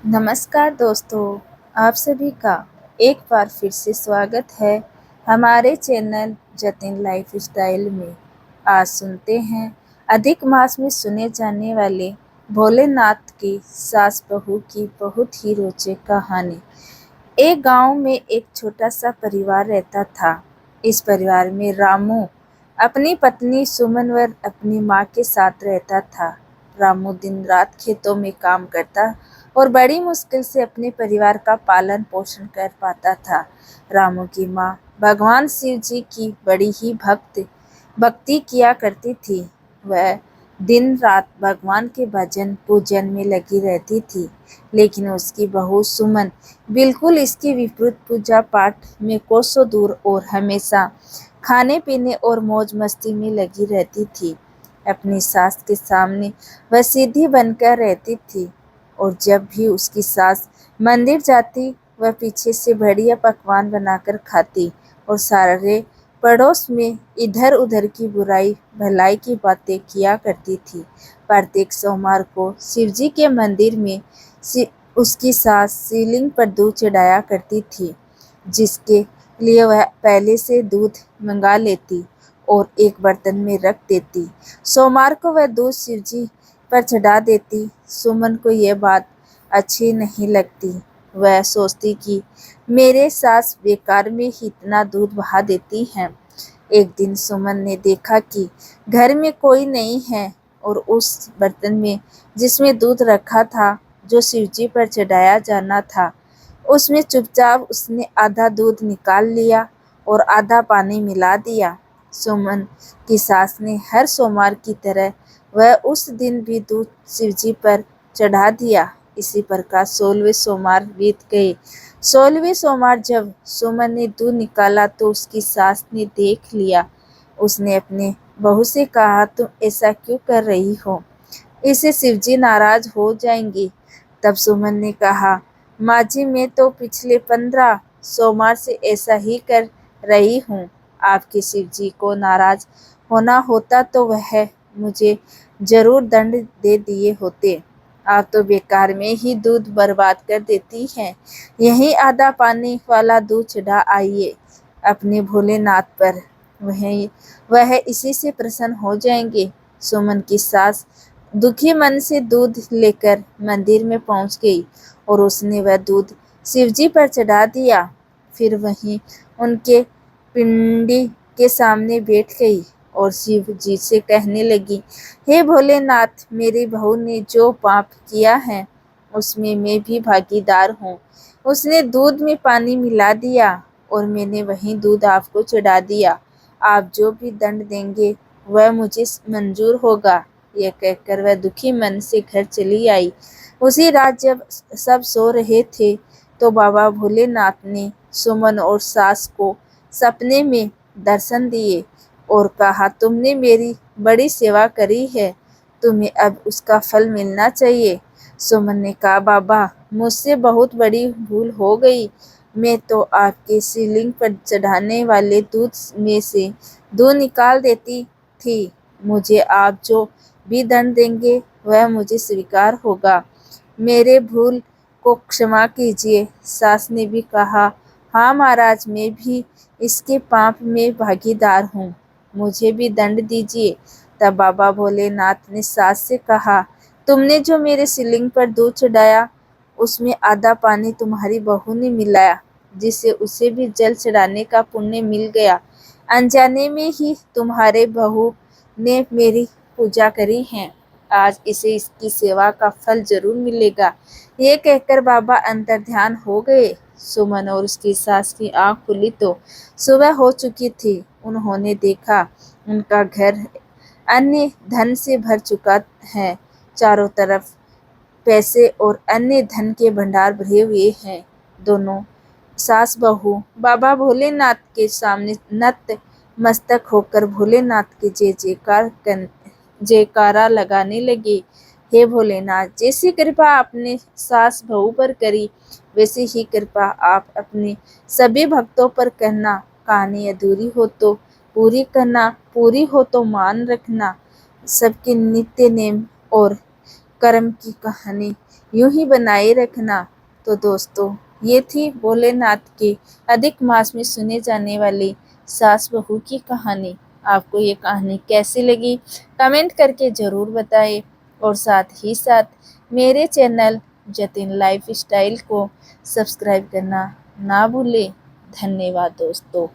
नमस्कार दोस्तों, आप सभी का एक बार फिर से स्वागत है हमारे चैनल जतिन लाइफ स्टाइल में। आज सुनते हैं अधिक मास में सुने जाने वाले भोलेनाथ की सास बहू की बहुत ही रोचक कहानी। एक गांव में एक छोटा सा परिवार रहता था। इस परिवार में रामू अपनी पत्नी सुमन व अपनी माँ के साथ रहता था। रामू दिन रात खेतों में काम करता और बड़ी मुश्किल से अपने परिवार का पालन पोषण कर पाता था। रामू की माँ भगवान शिव जी की बड़ी ही भक्ति किया करती थी। वह दिन रात भगवान के भजन पूजन में लगी रहती थी, लेकिन उसकी बहू सुमन बिल्कुल इसके विपरीत पूजा पाठ में कोसों दूर और हमेशा खाने पीने और मौज मस्ती में लगी रहती थी। अपनी सास के सामने वह सीधी बनकर रहती थी और जब भी उसकी सास मंदिर जाती वह पीछे से बढ़िया पकवान बनाकर खाती और सारे पड़ोस में इधर उधर की बुराई भलाई की बातें किया करती थी। प्रत्येक सोमवार को शिवजी के मंदिर में उसकी सास शिवलिंग पर दूध चढ़ाया करती थी, जिसके लिए वह पहले से दूध मंगा लेती और एक बर्तन में रख देती। सोमवार को वह दूध शिवजी पर चढ़ा देती। सुमन को यह बात अच्छी नहीं लगती। वह सोचती कि मेरे सास बेकार में ही इतना दूध बहा देती हैं। एक दिन सुमन ने देखा कि घर में कोई नहीं है और उस बर्तन में जिसमें दूध रखा था, जो शिवजी पर चढ़ाया जाना था, उसमें चुपचाप उसने आधा दूध निकाल लिया और आधा पानी मिला दिया। सुमन की सास ने हर सोमवार की तरह वह उस दिन भी दूध शिवजी पर चढ़ा दिया। इसी प्रकार 16वें सोमवार बीत गए। 16वें सोमवार जब सुमन ने दूध निकाला तो उसकी सास ने देख लिया। उसने अपने बहू से कहा, तुम ऐसा क्यों कर रही हो? इससे शिवजी नाराज हो जाएंगे। तब सुमन ने कहा, माँ जी, मैं तो पिछले 15 सोमवार से ऐसा ही कर रही हूँ। आपके शिवजी को नाराज होना होता तो वह मुझे जरूर दंड दे दिए होते। आप तो बेकार में ही दूध बर्बाद कर देती हैं। यही आधा पानी वाला दूध चढ़ा आइए अपने भोलेनाथ पर, वह इसी से प्रसन्न हो जाएंगे। सुमन की सास दुखी मन से दूध लेकर मंदिर में पहुंच गई और उसने वह दूध शिवजी पर चढ़ा दिया। फिर वहीं उनके पिंडी के सामने बैठ गई और शिव जी से कहने लगी, हे भोलेनाथ, मेरी बहू ने जो पाप किया है उसमें मैं भी भागीदार हूँ। उसने दूध में पानी मिला दिया और मैंने वही दूध आपको चढ़ा दिया। आप जो भी दंड देंगे वह मुझे मंजूर होगा। यह कहकर वह दुखी मन से घर चली आई। उसी रात जब सब सो रहे थे तो बाबा भोलेनाथ ने सुमन और सास को सपने में दर्शन दिए और कहा, तुमने मेरी बड़ी सेवा करी है, तुम्हें अब उसका फल मिलना चाहिए। सुमन ने कहा, बाबा, मुझसे बहुत बड़ी भूल हो गई। मैं तो आपके शिवलिंग पर चढ़ाने वाले दूध में से दूध निकाल देती थी। मुझे आप जो भी दंड देंगे वह मुझे स्वीकार होगा। मेरे भूल को क्षमा कीजिए। सास ने भी कहा, हाँ महाराज, मैं भी इसके पाप में भागीदार हूँ, मुझे भी दंड दीजिए। तब बाबा भोलेनाथ ने सास से कहा, तुमने जो मेरे शिवलिंग पर दूध चढ़ाया उसमें आधा पानी तुम्हारी बहू ने मिलाया, जिससे उसे भी जल चढ़ाने का पुण्य मिल गया। अनजाने में ही तुम्हारे बहू ने मेरी पूजा करी है, आज इसे इसकी सेवा का फल जरूर मिलेगा। ये कहकर बाबा अंतर्ध्यान हो गए। सुमन और उसकी सास की आंख खुली तो सुबह हो चुकी थी। उन्होंने देखा उनका घर अन्य धन से भर चुका है। चारों तरफ पैसे और अन्य धन के भंडार भरे हुए हैं। दोनों सास बहू बाबा भोलेनाथ के सामने नत मस्तक होकर भोलेनाथ के जयकारा लगाने लगे। हे भोलेनाथ, जैसी कृपा आपने सास बहू पर करी वैसी ही कृपा आप अपने सभी भक्तों पर करना। कहानी अधूरी हो तो पूरी करना, पूरी हो तो मान रखना। सबके नित्य नेम और कर्म की कहानी यूं ही बनाए रखना। तो दोस्तों, ये थी भोलेनाथ की अधिक मास में सुने जाने वाली सास बहू की कहानी। आपको ये कहानी कैसी लगी कमेंट करके ज़रूर बताएं और साथ ही साथ मेरे चैनल जतिन लाइफ स्टाइल को सब्सक्राइब करना ना भूलें। धन्यवाद दोस्तों।